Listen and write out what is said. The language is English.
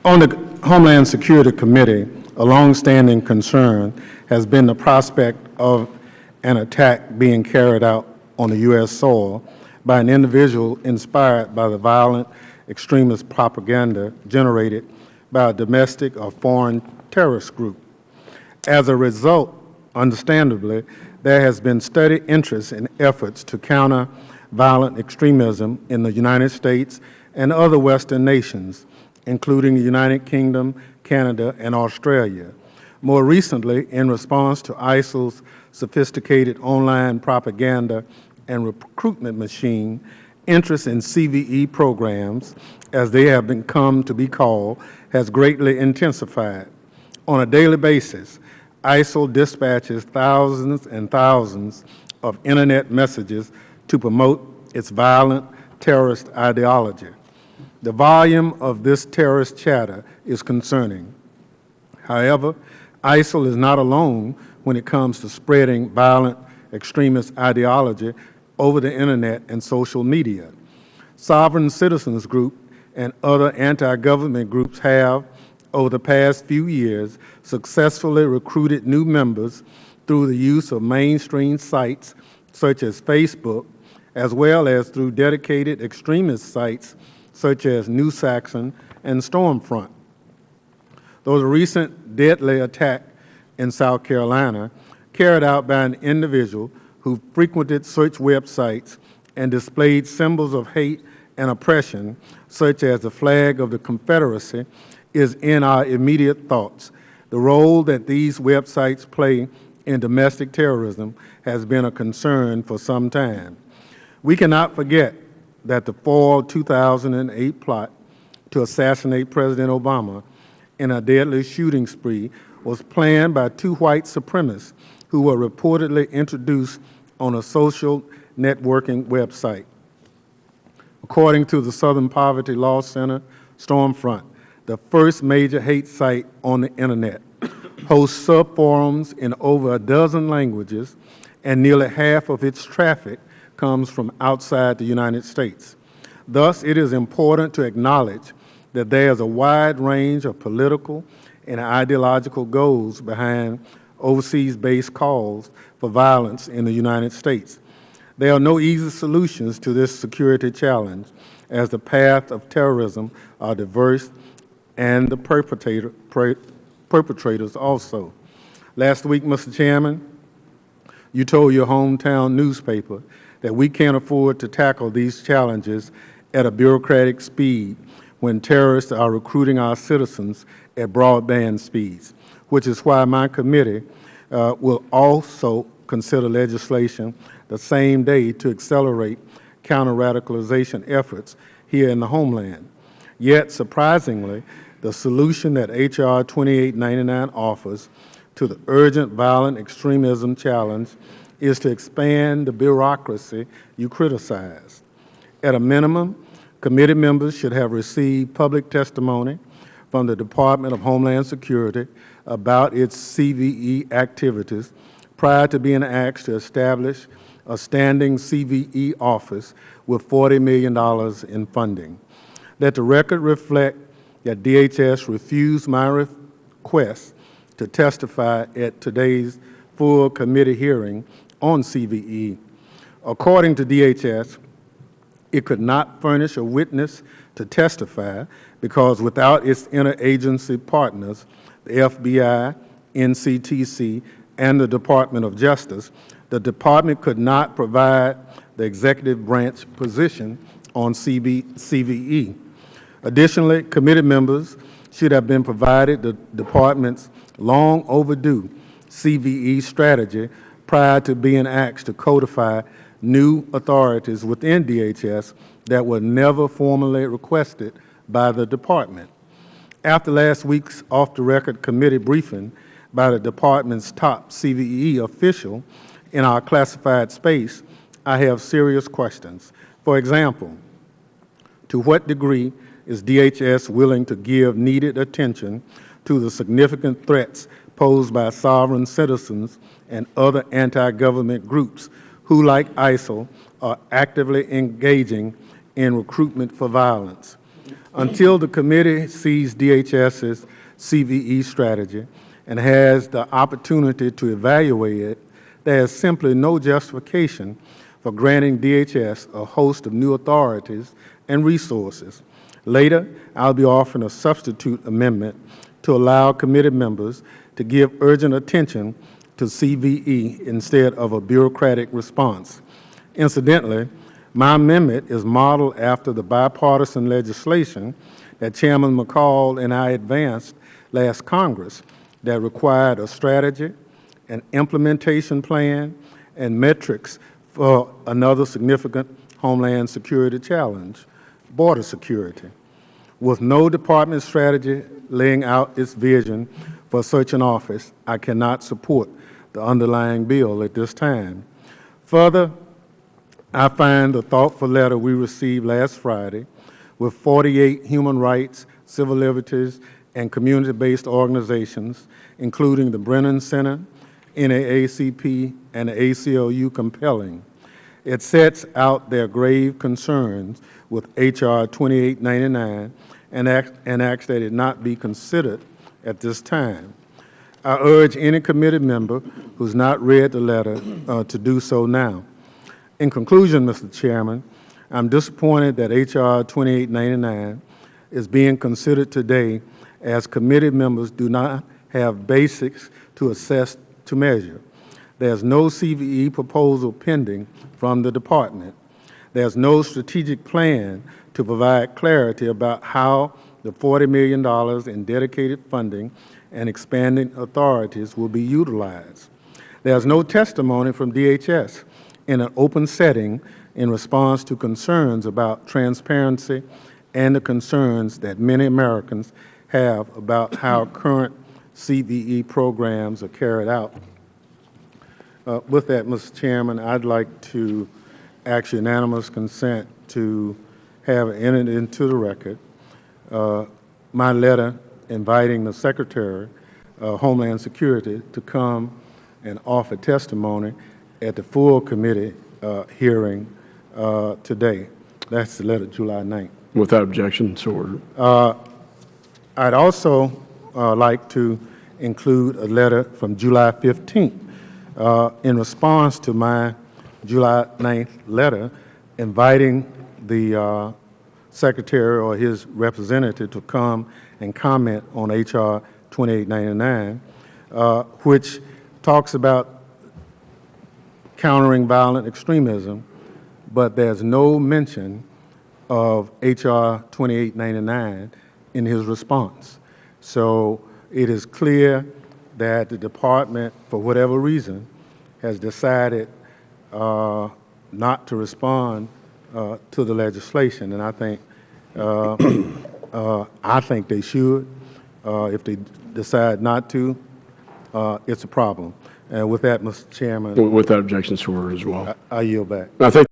On the Homeland Security Committee, a longstanding concern has been the prospect of an attack being carried out on the U.S. soil by an individual inspired by the violent extremist propaganda generated by a domestic or foreign terrorist group. As a result, understandably, there has been steady interest in efforts to counter violent extremism in the United States and other Western nations, including the United Kingdom, Canada, and Australia. More recently, in response to ISIL's sophisticated online propaganda and recruitment machine, interest in CVE programs, as they have come to be called, has greatly intensified. On a daily basis, ISIL dispatches thousands and thousands of Internet messages to promote its violent terrorist ideology. The volume of this terrorist chatter is concerning. However, ISIL is not alone when it comes to spreading violent extremist ideology over the Internet and social media. Sovereign Citizens Group and other anti-government groups have, over the past few years, successfully recruited new members through the use of mainstream sites such as Facebook, as well as through dedicated extremist sites such as New Saxon and Stormfront. There was a recent deadly attack in South Carolina carried out by an individual who frequented such websites and displayed symbols of hate and oppression, such as the flag of the Confederacy, is in our immediate thoughts. The role that these websites play in domestic terrorism has been a concern for some time. We cannot forget that the fall 2008 plot to assassinate President Obama in a deadly shooting spree was planned by two white supremacists who were reportedly introduced on a social networking website. According to the Southern Poverty Law Center, Stormfront, the first major hate site on the Internet, hosts subforums in over a dozen languages, and nearly half of its traffic comes from outside the United States. Thus, it is important to acknowledge that there is a wide range of political and ideological goals behind overseas-based calls for violence in the United States. There are no easy solutions to this security challenge, as the paths of terrorism are diverse and the perpetrators also. Last week, Mr. Chairman, you told your hometown newspaper that we can't afford to tackle these challenges at a bureaucratic speed when terrorists are recruiting our citizens at broadband speeds, which is why my committee will also consider legislation the same day to accelerate counter-radicalization efforts here in the homeland. Yet, surprisingly, the solution that HR 2899 offers to the urgent violent extremism challenge is to expand the bureaucracy you criticize. At a minimum, committee members should have received public testimony from the Department of Homeland Security about its CVE activities prior to being asked to establish a standing CVE office with $40 million in funding. Let the record reflect that DHS refused my request to testify at today's full committee hearing on CVE. According to DHS, it could not furnish a witness to testify because without its interagency partners, the FBI, NCTC, and the Department of Justice, the Department could not provide the executive branch position on CVE. Additionally, committee members should have been provided the Department's long overdue CVE strategy prior to being asked to codify new authorities within DHS that were never formally requested by the Department. After last week's off-the-record committee briefing by the Department's top CVE official in our classified space, I have serious questions. For example, to what degree is DHS willing to give needed attention to the significant threats posed by sovereign citizens and other anti-government groups who, like ISIL, are actively engaging in recruitment for violence? Until the committee sees DHS's CVE strategy and has the opportunity to evaluate it, there is simply no justification for granting DHS a host of new authorities and resources. Later, I'll be offering a substitute amendment to allow committee members to give urgent attention to CVE instead of a bureaucratic response. Incidentally, my amendment is modeled after the bipartisan legislation that Chairman McCall and I advanced last Congress that required a strategy, an implementation plan, and metrics for another significant Homeland Security challenge, border security. With no department strategy laying out its vision for such an office, I cannot support the underlying bill at this time. Further, I find the thoughtful letter we received last Friday with 48 human rights, civil liberties, and community-based organizations, including the Brennan Center, NAACP, and the ACLU, compelling. It sets out their grave concerns with HR 2899 and asks that it not be considered at this time. I urge any committee member who's not read the letter to do so now. In conclusion, Mr. Chairman, I'm disappointed that HR 2899 is being considered today as committee members do not have basics to assess to measure. There's no CVE proposal pending from the department. There's no strategic plan to provide clarity about how the $40 million in dedicated funding and expanding authorities will be utilized. There's no testimony from DHS in an open setting in response to concerns about transparency and the concerns that many Americans have about how current CVE programs are carried out. With that, Mr. Chairman, I'd like to ask unanimous consent to have entered into the record my letter inviting the Secretary of Homeland Security to come and offer testimony at the full committee hearing today. That's the letter, July 9th. Without objection, so ordered. I'd also like to include a letter from July 15th in response to my July 9th letter inviting the Secretary or his representative to come and comment on HR 2899, which talks about countering violent extremism, but there's no mention of HR 2899 in his response. So it is clear that the department, for whatever reason, has decided not to respond to the legislation, and I think they should. If they decide not to, it's a problem. And with that, Mr. Chairman, Without objection, so ordered as well. I yield back. I think